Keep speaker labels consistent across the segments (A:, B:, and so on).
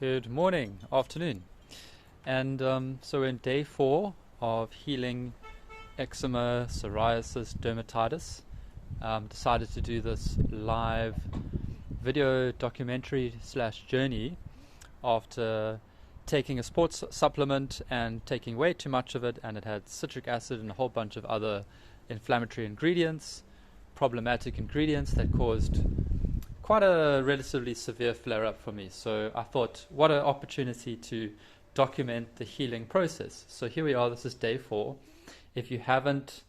A: Good morning, afternoon, and so we're in day 4 of healing eczema, psoriasis, dermatitis. Decided to do this live video documentary slash journey after taking a sports supplement and taking way too much of it, and it had citric acid and a whole bunch of other inflammatory ingredients, problematic ingredients that caused quite a relatively severe flare-up for me. So I thought, what an opportunity to document the healing process. So here we are, this is day 4. If you haven't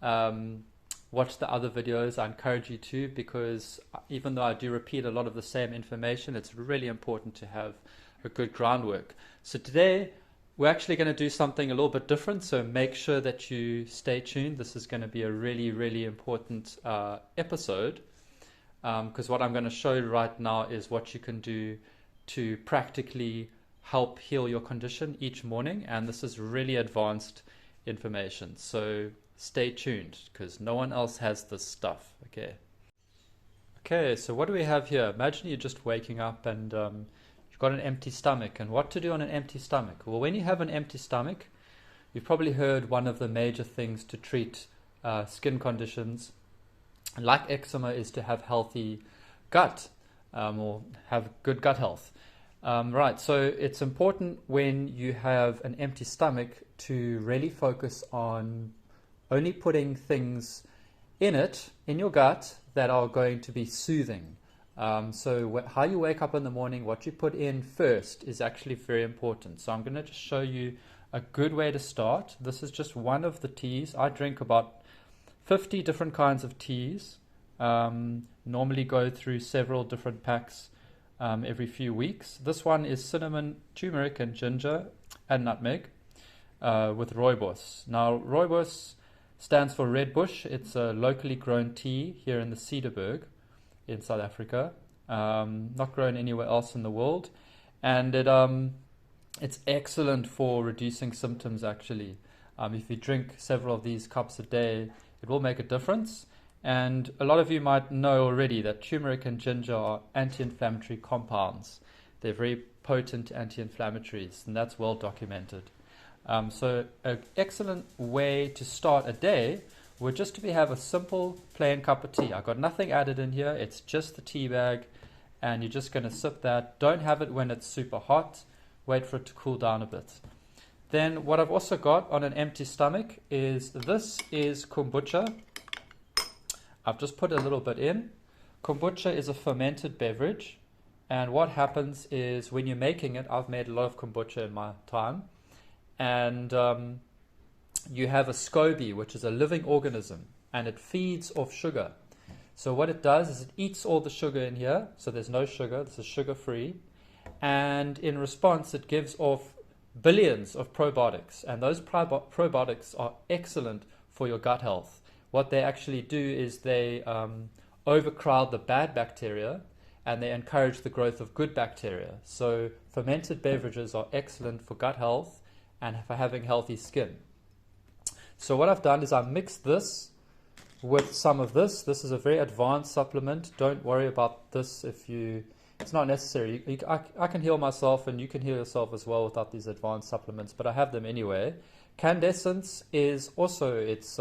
A: watched the other videos, I encourage you to, because even though I do repeat a lot of the same information, it's really important to have a good groundwork. So today we're actually going to do something a little bit different, so make sure that you stay tuned. This is going to be a really important episode. Because what I'm going to show you right now is what you can do to practically help heal your condition each morning, and this is really advanced information, so stay tuned because no one else has this stuff. Okay, so what do we have here? Imagine you're just waking up and you've got an empty stomach. And what to do on an empty stomach? Well, when you have an empty stomach, you've probably heard one of the major things to treat skin conditions like eczema is to have healthy gut, or have good gut health. Right, so it's important when you have an empty stomach to really focus on only putting things in your gut that are going to be soothing. So how you wake up in the morning, what you put in first is actually very important. So I'm going to just show you a good way to start. This is just one of the teas. I drink about 50 different kinds of teas. Normally go through several different packs every few weeks. This one is cinnamon, turmeric and ginger and nutmeg with rooibos. Now rooibos stands for red bush. It's a locally grown tea here in the Cederberg in South Africa, not grown anywhere else in the world, and it's excellent for reducing symptoms actually. If you drink several of these cups a day, it will make a difference. And a lot of you might know already that turmeric and ginger are anti-inflammatory compounds. They're very potent anti-inflammatories, and that's well documented. So an excellent way to start a day would just to have a simple plain cup of tea. I've got nothing added in here. It's just the tea bag, and you're just going to sip that. Don't have it when it's super hot. Wait for it to cool down a bit. Then what I've also got on an empty stomach is kombucha. I've just put a little bit in. Kombucha is a fermented beverage, and what happens is when you're making it, I've made a lot of kombucha in my time, and you have a SCOBY, which is a living organism, and it feeds off sugar. So what it does is it eats all the sugar in here, so there's no sugar, this is sugar-free, and in response it gives off billions of probiotics, and those probiotics are excellent for your gut health. What they actually do is they overcrowd the bad bacteria and they encourage the growth of good bacteria. So fermented beverages are excellent for gut health and for having healthy skin. So what I've done is I've mixed this with some of this. This is a very advanced supplement. Don't worry about this it's not necessary. I can heal myself and you can heal yourself as well without these advanced supplements, but I have them anyway. Candescence is also, it's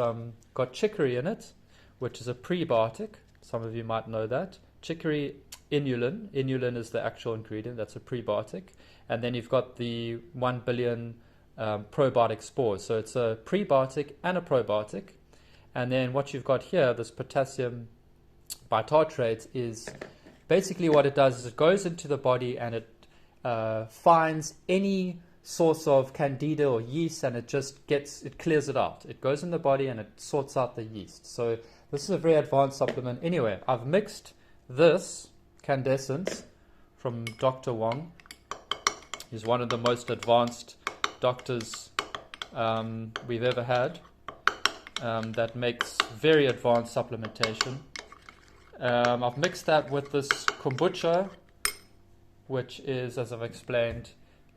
A: got chicory in it, which is a prebiotic. Some of you might know that. Chicory, inulin. Inulin is the actual ingredient. That's a prebiotic. And then you've got the 1 billion probiotic spores. So it's a prebiotic and a probiotic. And then what you've got here, this potassium bitartrate, is basically what it does is it goes into the body and it finds any source of candida or yeast, and it clears it out. It goes in the body and it sorts out the yeast. So this is a very advanced supplement. Anyway, I've mixed this candescence from Dr. Wong. He's one of the most advanced doctors we've ever had that makes very advanced supplementation. I've mixed that with this kombucha, which is, as I've explained,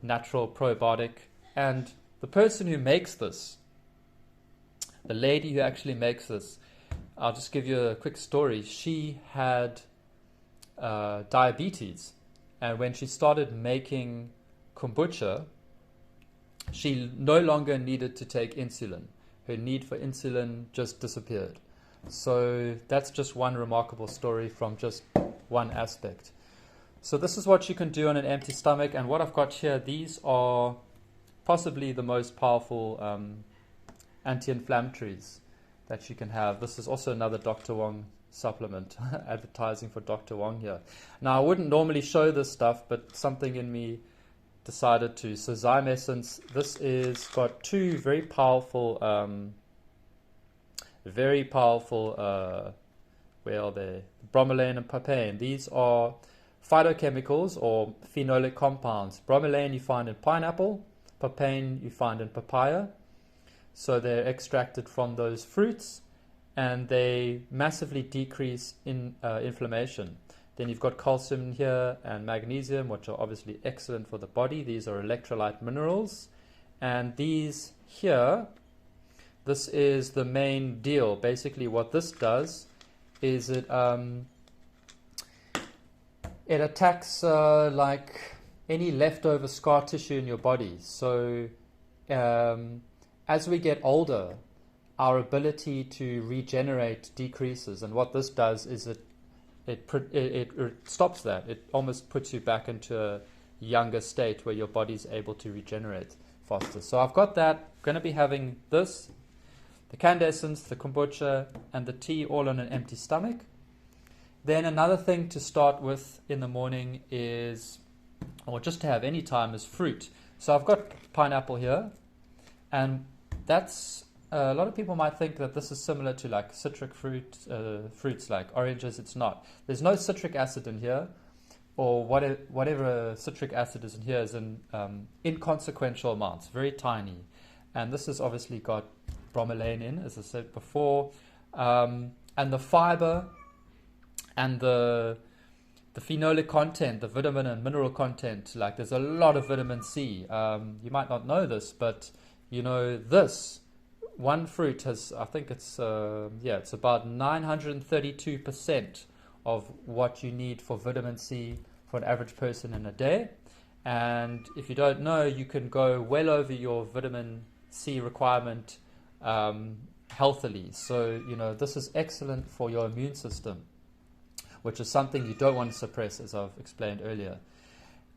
A: natural probiotic. And the person who makes this, the lady who actually makes this, I'll just give you a quick story. She had diabetes, And when she started making kombucha, she no longer needed to take insulin. Her need for insulin just disappeared. So that's just one remarkable story from just one aspect. So this is what you can do on an empty stomach. And what I've got here, these are possibly the most powerful anti-inflammatories that you can have. This is also another Dr. Wong supplement, advertising for Dr. Wong here. Now, I wouldn't normally show this stuff, but something in me decided to. So Zyme Essence, this is got two very powerful, where are they? Bromelain and papain. These are phytochemicals or phenolic compounds. Bromelain you find in pineapple, papain you find in papaya. So they're extracted from those fruits, and they massively decrease in inflammation. Then you've got calcium in here and magnesium, which are obviously excellent for the body. These are electrolyte minerals. And these here, this is the main deal. Basically what this does is it attacks like any leftover scar tissue in your body. So as we get older, our ability to regenerate decreases, and what this does is it stops that. It almost puts you back into a younger state where your body's able to regenerate faster. So I've got that. Going to be having this, the canned essence, the kombucha, and the tea all on an empty stomach. Then another thing to start with in the morning is, or just to have any time, is fruit. So I've got pineapple here, and that's a lot of people might think that this is similar to like citric fruits like oranges. It's not. There's no citric acid in here, or whatever citric acid is in here is in inconsequential amounts, very tiny. And this has obviously got bromelain in, as I said before, and the fiber and the phenolic content, the vitamin and mineral content. Like there's a lot of vitamin C. You might not know this, but you know this one fruit has, I think it's it's about 932% of what you need for vitamin C for an average person in a day. And if you don't know, you can go well over your vitamin C requirement healthily. So you know this is excellent for your immune system, which is something you don't want to suppress, as I've explained earlier.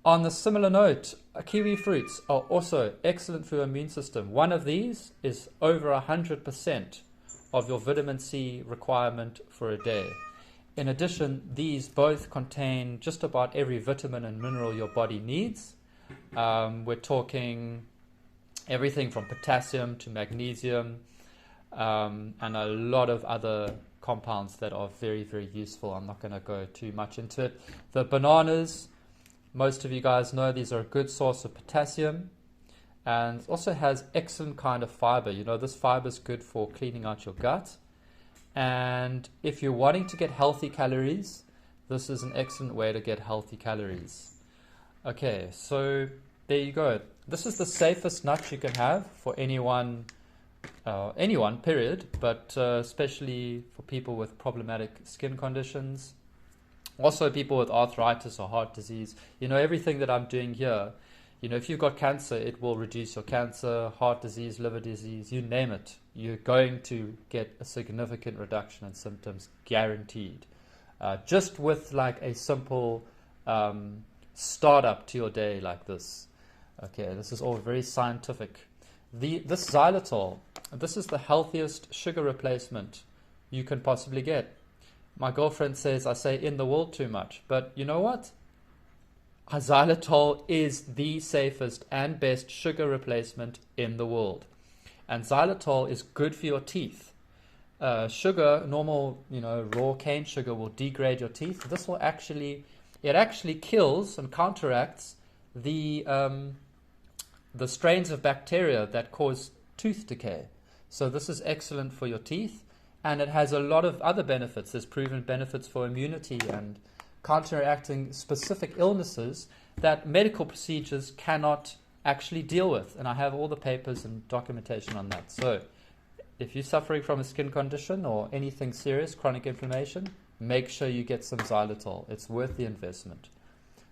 A: On the similar note, kiwi fruits are also excellent for your immune system. One of these is over 100% of your vitamin C requirement for a day. In addition, these both contain just about every vitamin and mineral your body needs. We're talking everything from potassium to magnesium, and a lot of other compounds that are very, very useful. I'm not going to go too much into it. The bananas, most of you guys know these are a good source of potassium, and also has excellent kind of fiber. You know, this fiber is good for cleaning out your gut. And if you're wanting to get healthy calories, this is an excellent way to get healthy calories. Okay, so there you go. This is the safest nut you can have for anyone, period, but especially for people with problematic skin conditions. Also people with arthritis or heart disease. You know, everything that I'm doing here, you know, if you've got cancer, it will reduce your cancer, heart disease, liver disease, you name it. You're going to get a significant reduction in symptoms, guaranteed. Just with like a simple startup to your day like this. Okay, this is all very scientific. This xylitol, this is the healthiest sugar replacement you can possibly get. My girlfriend says I say in the world too much, but you know what? Xylitol is the safest and best sugar replacement in the world. And xylitol is good for your teeth. Sugar, normal, you know, raw cane sugar will degrade your teeth. This will actually kills and counteracts the strains of bacteria that cause tooth decay. So this is excellent for your teeth. And it has a lot of other benefits. There's proven benefits for immunity and counteracting specific illnesses that medical procedures cannot actually deal with. And I have all the papers and documentation on that. So if you're suffering from a skin condition or anything serious, chronic inflammation, make sure you get some xylitol. It's worth the investment.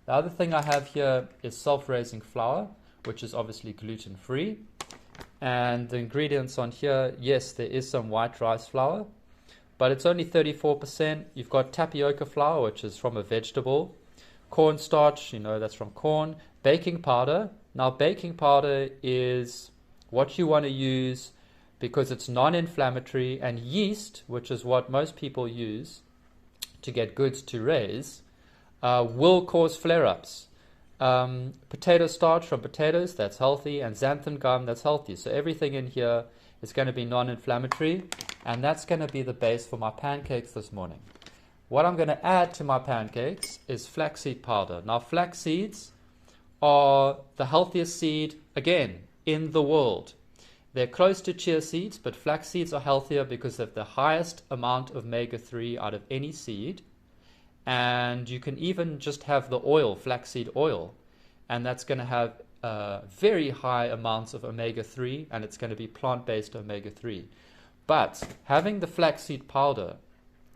A: The other thing I have here is self-raising flour, which is obviously gluten-free. And the ingredients on here, yes, there is some white rice flour, but it's only 34%. You've got tapioca flour, which is from a vegetable. Cornstarch, that's from corn. Baking powder. Now, baking powder is what you want to use because it's non-inflammatory, and yeast, which is what most people use to get goods to raise, will cause flare-ups. Potato starch from potatoes, that's healthy, and xanthan gum, that's healthy. So everything in here is going to be non-inflammatory, and that's going to be the base for my pancakes this morning. What I'm going to add to my pancakes is flaxseed powder. Now, flax seeds are the healthiest seed, again, in the world. They're close to chia seeds, but flax seeds are healthier because of the highest amount of omega-3 out of any seed. And you can even just have the oil, flaxseed oil, and that's going to have very high amounts of omega-3, and it's going to be plant-based omega-3. But having the flaxseed powder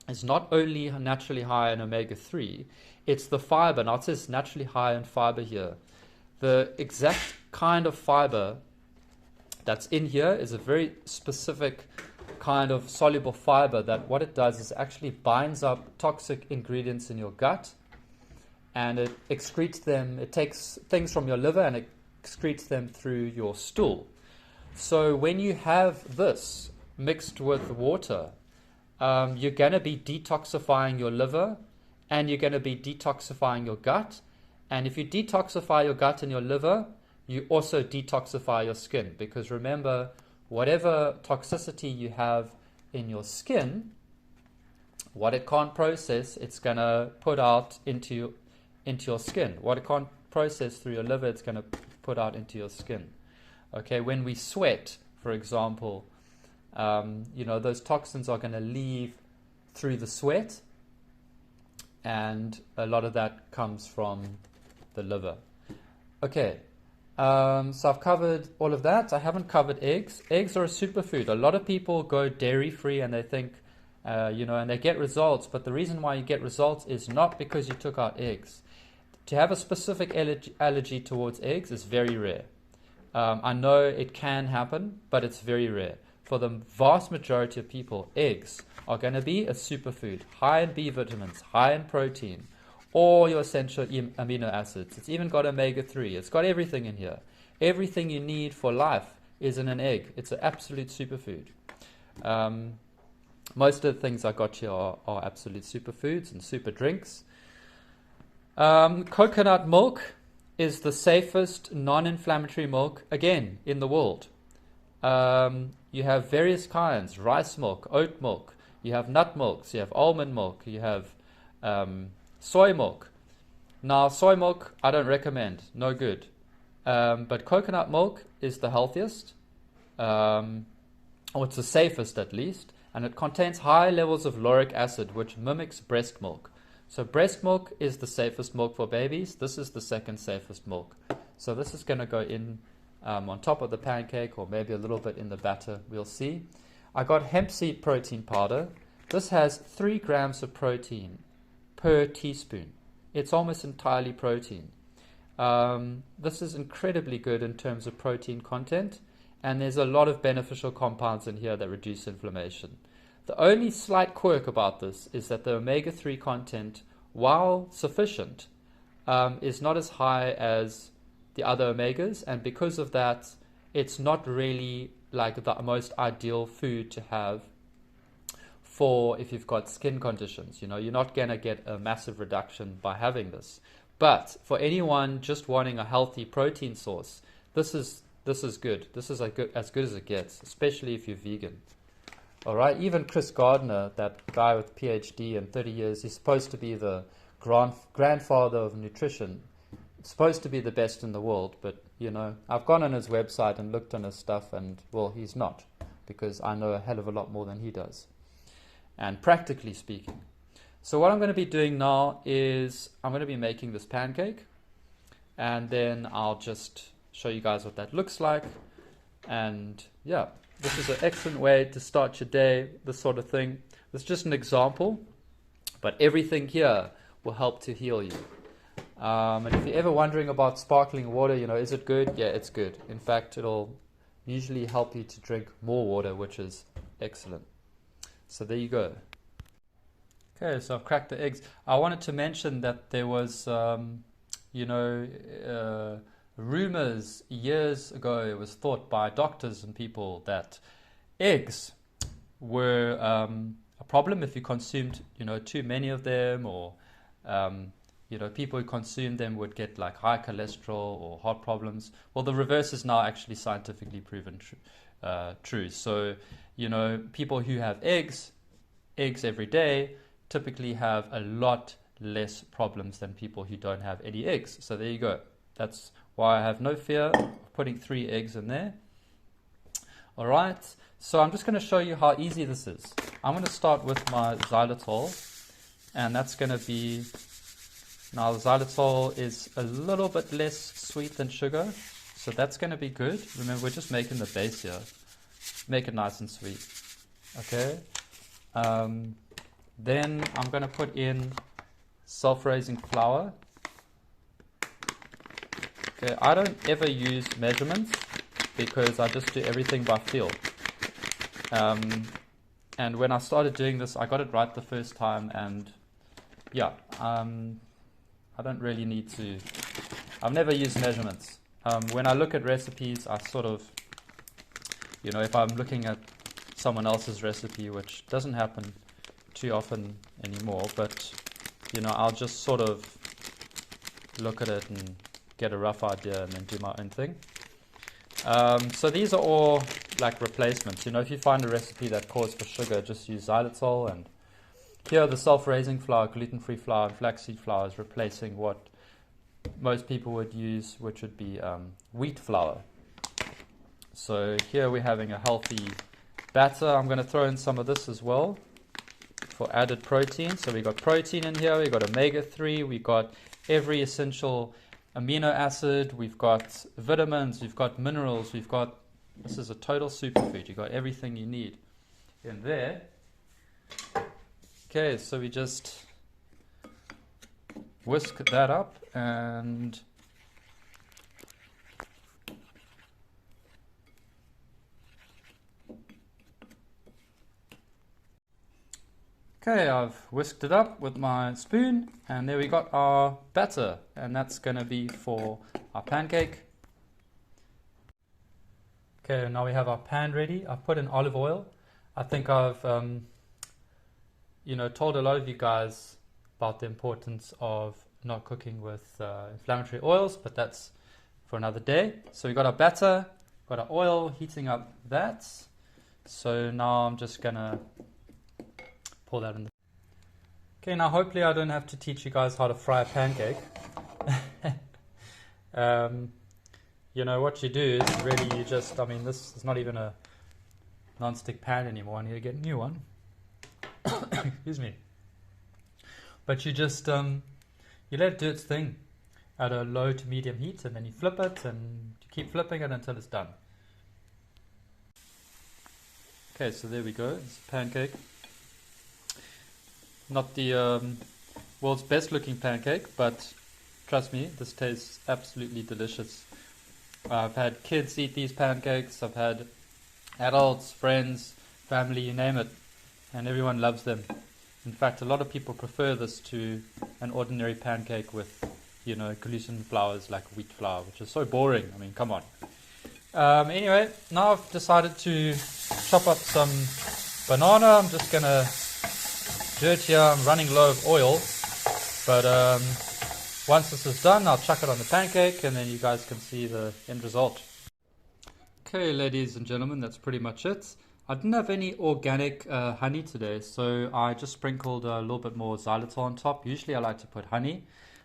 A: is not only naturally high in omega-3, it's the fiber. Now it says naturally high in fiber here. The exact kind of fiber that's in here is a very specific kind of soluble fiber that what it does is actually binds up toxic ingredients in your gut, and it excretes them. It takes things from your liver and it excretes them through your stool. So when you have this mixed with water, you're going to be detoxifying your liver, and you're going to be detoxifying your gut. And if you detoxify your gut and your liver, you also detoxify your skin, because remember, whatever toxicity you have in your skin, what it can't process, it's going to put out into your skin. What it can't process through your liver, it's going to put out into your skin. Okay, when we sweat, for example, those toxins are going to leave through the sweat, and a lot of that comes from the liver. Okay. So I've covered all of that. I haven't covered eggs. Eggs are a superfood. A lot of people go dairy-free and they think, and they get results. But the reason why you get results is not because you took out eggs. To have a specific allergy towards eggs is very rare. I know it can happen, but it's very rare. For the vast majority of people, eggs are going to be a superfood, high in B vitamins, high in protein, all your essential amino acids. It's even got omega-3. It's got everything in here. Everything you need for life is in an egg. It's an absolute superfood. Most of the things I got here are absolute superfoods and super drinks. Coconut milk is the safest non-inflammatory milk, again, in the world. You have various kinds: rice milk, oat milk, you have nut milks, you have almond milk, you have soy milk. Now, soy milk, I don't recommend. No good. But coconut milk is the healthiest, or it's the safest at least, and it contains high levels of lauric acid, which mimics breast milk. So breast milk is the safest milk for babies. This is the second safest milk. So this is going to go in on top of the pancake, or maybe a little bit in the batter. We'll see. I got hemp seed protein powder. This has 3 grams of protein per teaspoon. It's almost entirely protein. This is incredibly good in terms of protein content, and there's a lot of beneficial compounds in here that reduce inflammation. The only slight quirk about this is that the omega-3 content, while sufficient, is not as high as the other omegas, and because of that, it's not really like the most ideal food to have for if you've got skin conditions. You're not going to get a massive reduction by having this. But for anyone just wanting a healthy protein source, this is good. This is as good as it gets, especially if you're vegan. All right, even Chris Gardner, that guy with PhD and 30 years, he's supposed to be the grandfather of nutrition. It's supposed to be the best in the world, but I've gone on his website and looked on his stuff, and well, he's not, because I know a hell of a lot more than he does. And practically speaking. So what I'm going to be doing now is I'm going to be making this pancake, and then I'll just show you guys what that looks like. And yeah, this is an excellent way to start your day, this sort of thing. This is just an example, but everything here will help to heal you. And if you're ever wondering about sparkling water, is it good? Yeah, it's good. In fact, it'll usually help you to drink more water, which is excellent. So there you go. Okay, so I've cracked the eggs. I wanted to mention that there was, rumors years ago. It was thought by doctors and people that eggs were a problem if you consumed, too many of them, or people who consumed them would get like high cholesterol or heart problems. Well, the reverse is now actually scientifically proven true. So, people who have eggs every day typically have a lot less problems than people who don't have any eggs. So there you go. That's why I have no fear of putting 3 eggs in there. All right. So I'm just going to show you how easy this is. I'm going to start with my xylitol, and that's going to be, now the xylitol is a little bit less sweet than sugar, so that's going to be good. Remember, we're just making the base here. Make it nice and sweet. Okay. Then I'm going to put in self-raising flour. Okay, I don't ever use measurements because I just do everything by feel. And when I started doing this, I got it right the first time, and yeah, I don't really need to. I've never used measurements. When I look at recipes, I sort of, if I'm looking at someone else's recipe, which doesn't happen too often anymore, but I'll just sort of look at it and get a rough idea and then do my own thing. So these are all like replacements. If you find a recipe that calls for sugar, just use xylitol. And here the self-raising flour, gluten-free flour, and flaxseed flour is replacing what most people would use, which would be wheat flour. So here we're having a healthy batter. I'm going to throw in some of this as well for added protein. So we got protein in here, we got omega-3, we got every essential amino acid, we've got vitamins, we've got minerals, this is a total superfood. You've got everything you need in there. Okay, so we just whisk that up and okay, I've whisked it up with my spoon, and there we got our batter, and that's going to be for our pancake. Okay, now we have our pan ready. I've put in olive oil. I think I've, told a lot of you guys about the importance of not cooking with inflammatory oils, but that's for another day. So we got our batter, got our oil, heating up that. So now I'm just going to pour that in. Okay, now hopefully I don't have to teach you guys how to fry a pancake. What you do is really you just, this is not even a non-stick pan anymore. I need to get a new one. Excuse me. But you just, you let it do its thing at a low to medium heat, and then you flip it, and you keep flipping it until it's done. Okay, so there we go. It's a pancake. Not the world's best looking pancake, but trust me, this tastes absolutely delicious. I've had kids eat these pancakes, I've had adults, friends, family, you name it, and everyone loves them. In fact, a lot of people prefer this to an ordinary pancake with, gluten flours like wheat flour, which is so boring. Come on. Anyway, now I've decided to chop up some banana. I'm just going to do it here. I'm running low of oil, but once this is done, I'll chuck it on the pancake, and then you guys can see the end result. Okay, ladies and gentlemen, that's pretty much it. I didn't have any organic honey today, so I just sprinkled a little bit more xylitol on top. Usually I like to put honey.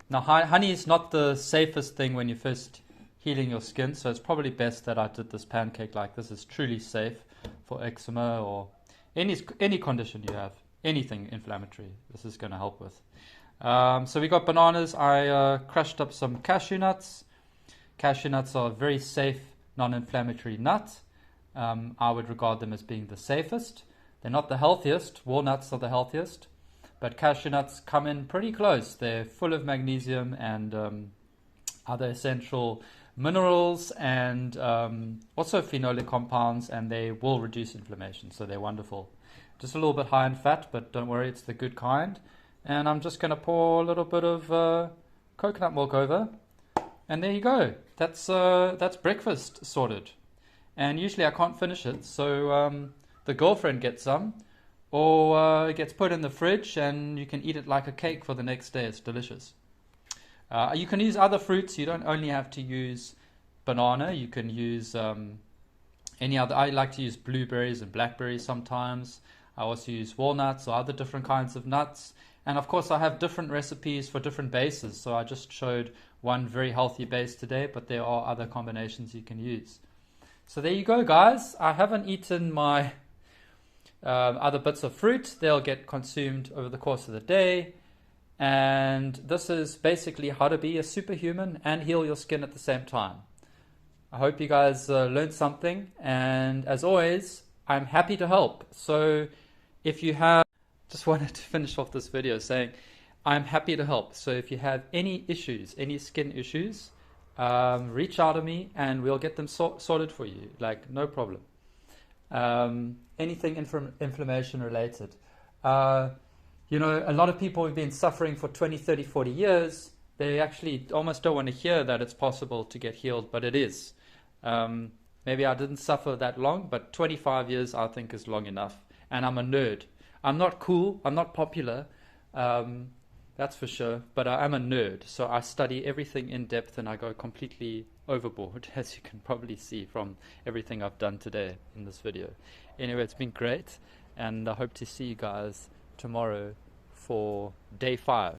A: Now, honey is not the safest thing when you're first healing your skin, so it's probably best that I did this pancake like this. It's truly safe for eczema or any condition you have, anything inflammatory. This is going to help with. So we got bananas. I crushed up some cashew nuts. Cashew nuts are a very safe non-inflammatory nut. I would regard them as being the safest. They're not the healthiest. Walnuts are the healthiest. but cashew nuts come in pretty close. They're full of magnesium and other essential minerals, and also phenolic compounds, and they will reduce inflammation, so they're wonderful. Just a little bit high in fat, but don't worry, it's the good kind. And I'm just going to pour a little bit of coconut milk over, and there you go. That's breakfast sorted. And usually I can't finish it, so the girlfriend gets some, or it gets put in the fridge, and you can eat it like a cake for the next day. It's delicious. You can use other fruits. You don't only have to use banana. You can use any other. I like to use blueberries and blackberries sometimes. I also use walnuts or other different kinds of nuts. And of course, I have different recipes for different bases. So I just showed one very healthy base today, but there are other combinations you can use. So there you go, guys. I haven't eaten my other bits of fruit. They'll get consumed over the course of the day. And this is basically how to be a superhuman and heal your skin at the same time. I hope you guys learned something. And as always, I'm happy to help. So if you have, just wanted to finish off this video saying, I'm happy to help. So if you have any issues, any skin issues, reach out to me and we'll get them sorted for you. Like, no problem. Anything inflammation related. You know, a lot of people have been suffering for 20, 30, 40 years. They actually almost don't want to hear that it's possible to get healed, but it is. Maybe I didn't suffer that long, but 25 years I think is long enough. And I'm a nerd. I'm not cool. I'm not popular. That's for sure. But I am a nerd. So I study everything in depth and I go completely overboard, as you can probably see from everything I've done today in this video. Anyway, it's been great. And I hope to see you guys tomorrow for day 5.